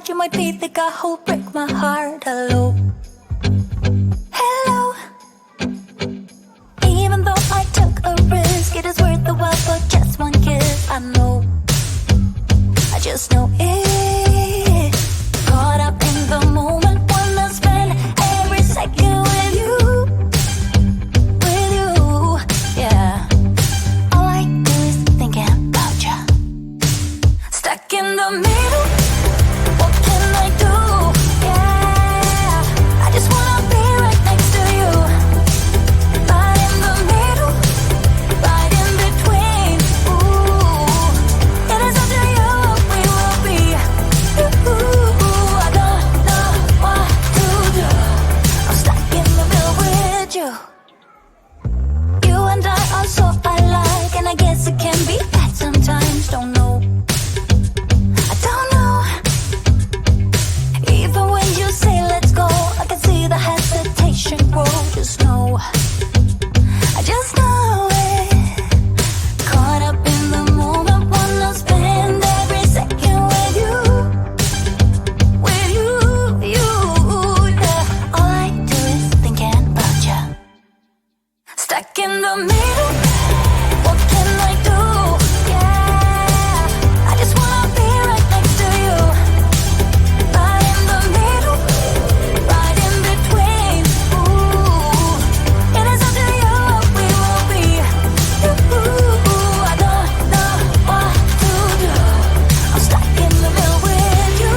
thought you might be the guy who'll break my heart. Hello, hello. Even though I took a risk, it is worth the while for just one kiss. I know, I just know it. Caught up in the moment, wanna spend every second with you, yeah. All I do is thinking about you. Stuck in the middle, what can I do? Yeah, I just wanna be right next to you. Right in the middle, right in between. Ooh, it is up to you what we will be. Ooh, I don't know what to do. I'm stuck in the middle with you. You and I are so alike, and I guess it can be bad sometimes. Don't know, I don't know. Even when you say let's go, I can see the hesitation grow. Just know, I just know it. Caught up in the moment, wanna spend every second with you, yeah. All I do is thinking about you. Stuck in the middle, what can I do? Yeah, I just wanna be right next to you. Right in the middle, right in between. Ooh, it is up to you what we will be. Ooh, I don't know what to do. I'm stuck in the middle with you.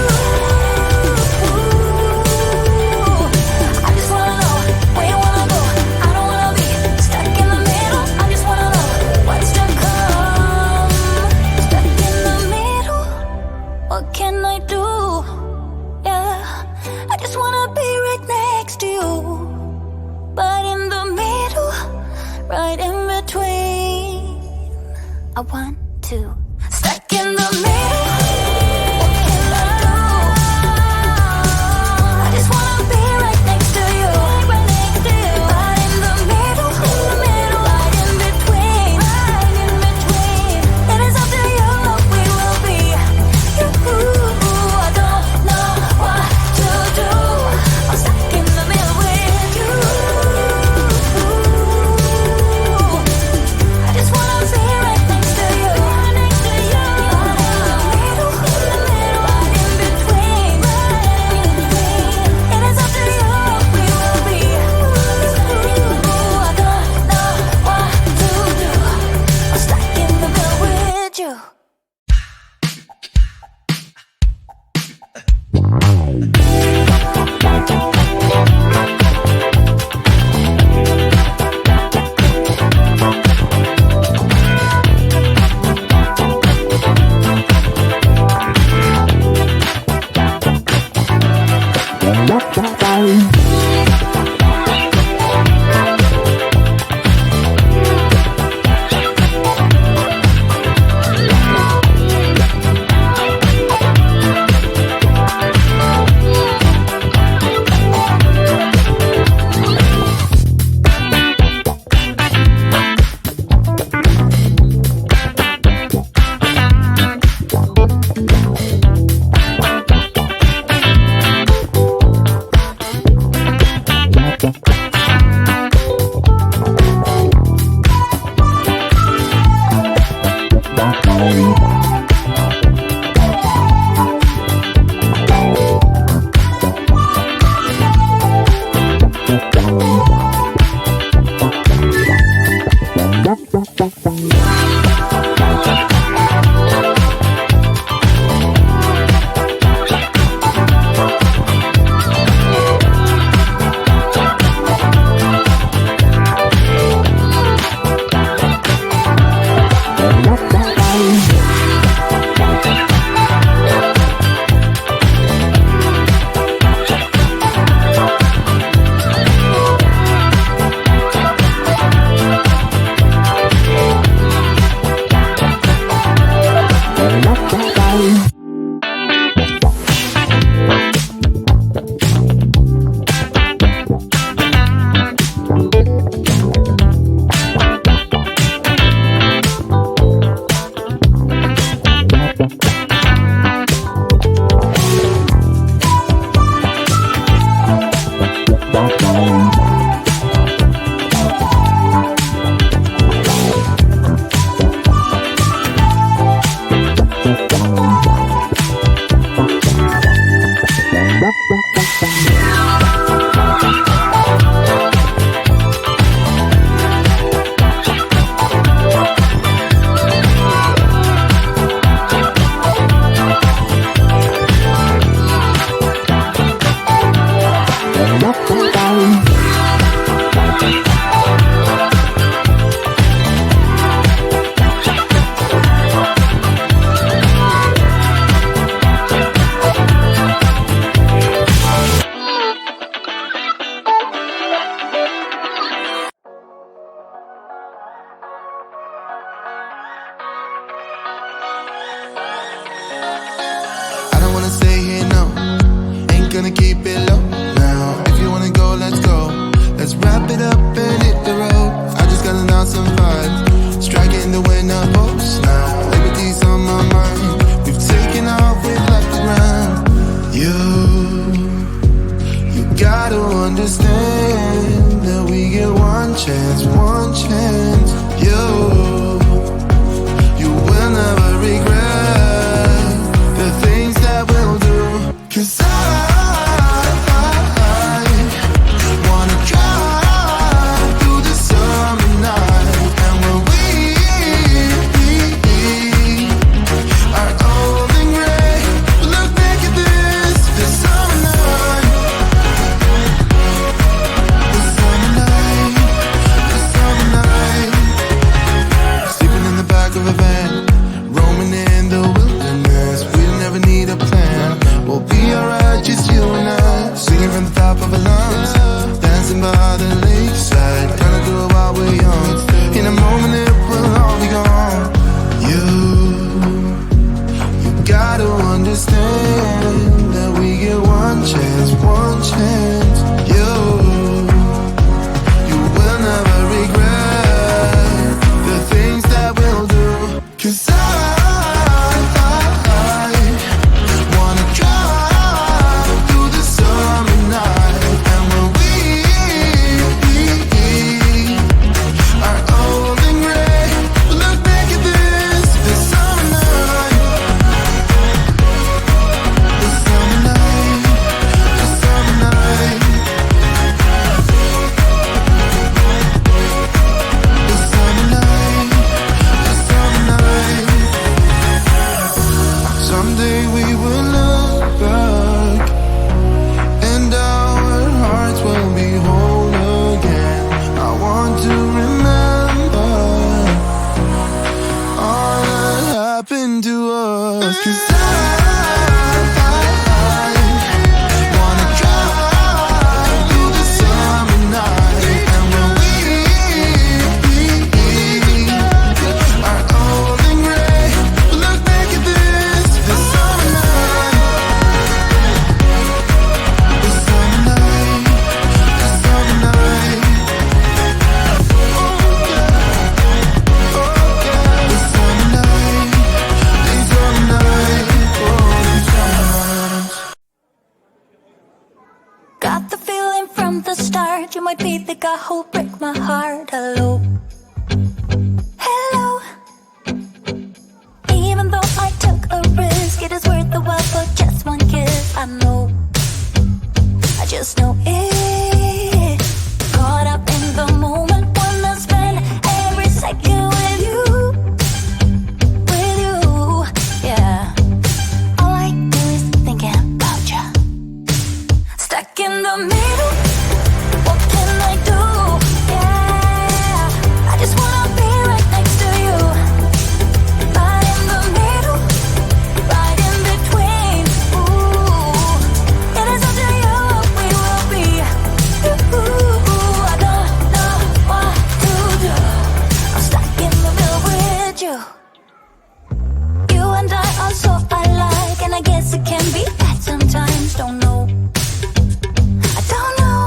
I just wanna know where you wanna go. I don't wanna be stuck in the middle. I just wanna know what's to come. Stuck in the middle, what can I do? Yeah, I just wanna be right next to you. But in the middle, right in between, I want to. Stuck in the middle, what can I do? I just wanna be right next to you. Right next to you. Right in the middle, right in between, It is up to you what we will be. Ooh, I don't know what to do. I'm stuck in the middle with you. I just wanna be right next to you. keep it low now. If you wanna go, let's go. Let's wrap it up and hit the road. I just got an awesome vibe, striking the winner post now. Liberty's on my mind. We've taken off, we've left the ground. You gotta understand that we get one chance, one chance. You will never regret the things that we'll do. 'Cause I wanna drive through the summer night. And when we are old and gray, look back at this summer night. The summer night, the summer night. Sleeping in the back of a van, roaming in the wilderness. We'll never need a plan, we'll be alright, just you and I. Singing from the top of our lungs, dancing by the lakeside. Gonna do it while we're young, in a moment it will all be gone. You gotta understand that we get one chance, one chance. You will never regret the things that we'll do. 'Cause I wanna drive through the summer night. And when we are old and gray, look back at this summer night. The summer night, the summer night. The summer night, the summer night. Someday we will look back and our hearts will be whole again. I want to remember all that happened to us. 'Cause I wanna drive through the summer night. And when we are old and gray, look back at this summer night. The summer night, the summer night. Oh yeah, the summer night, the summer night, oh the summer night. Got the feeling from the start you might be the guy who'll break my heart. Hello, hello. Even though I took a risk, it is worth the while for just one kiss. I know, I just know it. Caught up in the moment, wanna spend every second with you, yeah. All I do is thinking about you. Stuck in the middle, what can I do? Yeah, I just wanna be right next to you. Right in the middle, right in between. Ooh, it is up to you, we will be. Ooh, I don't know what to do. I'm stuck in the middle with you. You and I are so alike, and I guess it can be bad sometimes. Don't know, I don't know.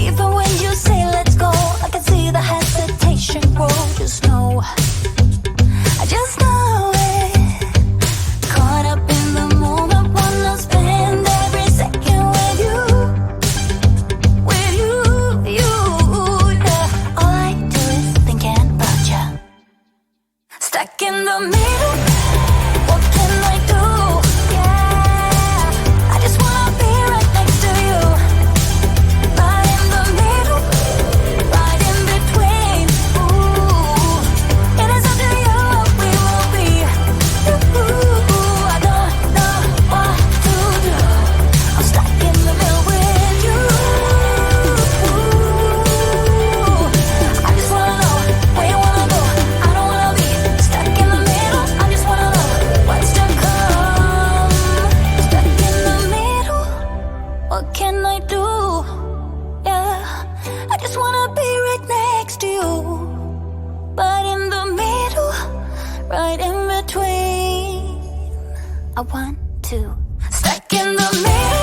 Even when you say let's go, I can see the hesitation grow. Just know, I just know it. Caught up in the moment, wanna spend every second with you, yeah. All I do is thinking about you. Stuck in the middle, what can I do? Yeah, I just wanna be right next to you. Right in the middle, right in between. Ooh, it is up to you, we will be. Ooh, I don't know what to do. I'm stuck in the middle with you. I just wanna know where you wanna go. I don't wanna be stuck in the middle. I just wanna know what's to come. Stuck in the middle, what can I do? Yeah, I just wanna be right next to you. But in the middle, right in between, I want to. Stuck in the middle.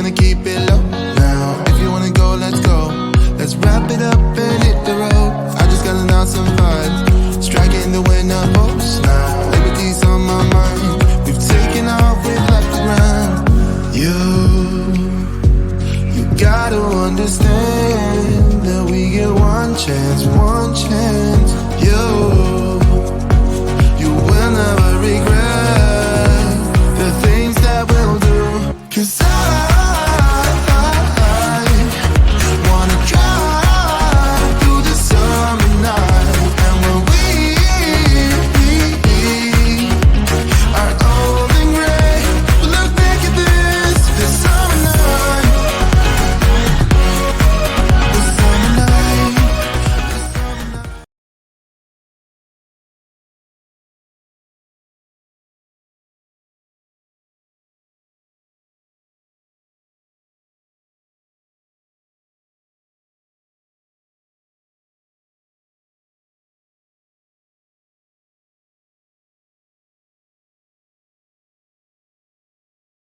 gonna keep it low now. If you wanna go, let's go. Let's wrap it up and hit the road.